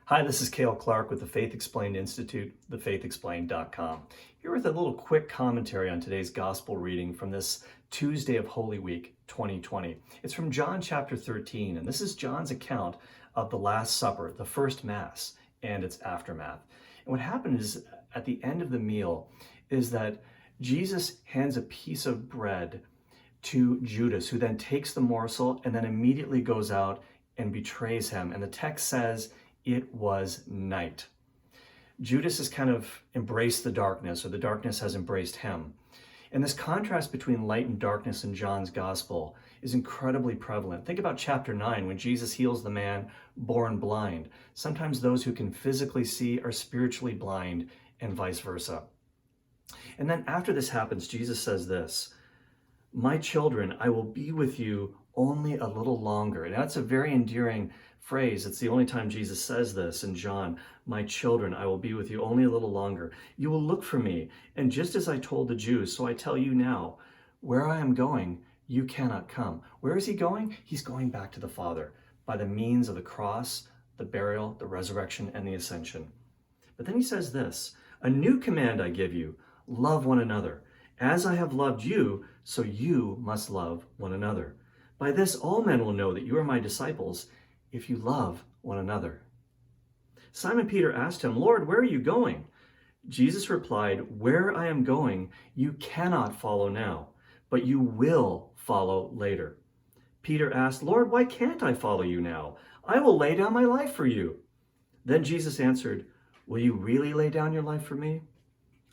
Hi, this is Cale Clark with the Faith Explained Institute, thefaithexplained.com. Here with a little quick commentary on today's gospel reading from this Tuesday of Holy Week 2020. It's from John chapter 13, and this is John's account of the Last Supper, the first Mass, and its aftermath. And what happened is, at the end of the meal, is that Jesus hands a piece of bread to Judas, who then takes the morsel and then immediately goes out and betrays him. And the text says, it was night. Judas has kind of embraced the darkness, or the darkness has embraced him. And this contrast between light and darkness in John's gospel is incredibly prevalent. Think about chapter 9, when Jesus heals the man born blind. Sometimes those who can physically see are spiritually blind, and vice versa. And then after this happens, Jesus says this, "My children, I will be with you only a little longer." And that's a very endearing phrase. It's the only time Jesus says this in John. "My children, I will be with you only a little longer. You will look for me. And just as I told the Jews, so I tell you now, where I am going, you cannot come." Where is he going? He's going back to the Father by the means of the cross, the burial, the resurrection, and the ascension. But then he says this, "A new command I give you, love one another. As I have loved you, so you must love one another. By this all men will know that you are my disciples, if you love one another." Simon Peter asked him, "Lord, where are you going?" Jesus replied, "Where I am going, you cannot follow now, but you will follow later." Peter asked, "Lord, why can't I follow you now? I will lay down my life for you." Then Jesus answered, "Will you really lay down your life for me?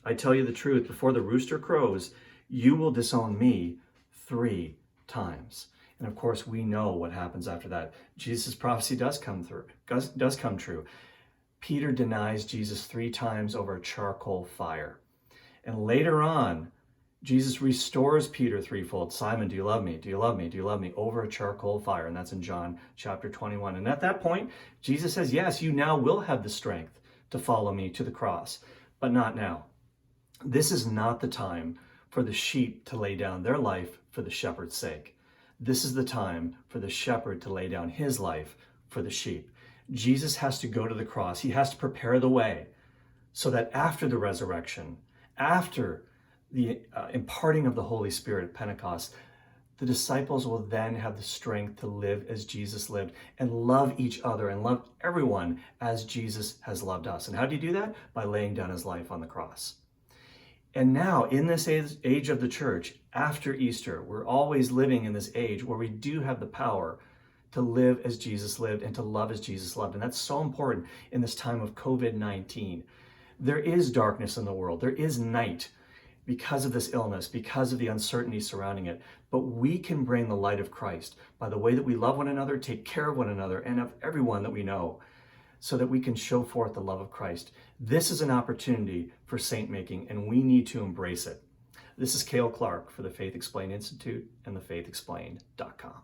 I tell you the truth, before the rooster crows, you will disown me 3 times. And of course, we know what happens after that. Jesus' prophecy does come true. Peter denies Jesus 3 times over a charcoal fire. And later on, Jesus restores Peter threefold. "Simon, do you love me? Do you love me? Do you love me?" Over a charcoal fire. And that's in John chapter 21. And at that point, Jesus says, "Yes, you now will have the strength to follow me to the cross, but not now." This is not the time for the sheep to lay down their life for the shepherd's sake. This is the time for the shepherd to lay down his life for the sheep. Jesus has to go to the cross. He has to prepare the way so that after the resurrection, after the imparting of the Holy Spirit at Pentecost, the disciples will then have the strength to live as Jesus lived and love each other and love everyone as Jesus has loved us. And how do you do that? By laying down his life on the cross. And now, in this age of the church, after Easter, we're always living in this age where we do have the power to live as Jesus lived and to love as Jesus loved. And that's so important in this time of COVID-19. There is darkness in the world. There is night because of this illness, because of the uncertainty surrounding it. But we can bring the light of Christ by the way that we love one another, take care of one another, and of everyone that we know, so that we can show forth the love of Christ. This is an opportunity for saint making, and we need to embrace it. This is Cale Clark for the Faith Explained Institute and thefaithexplained.com.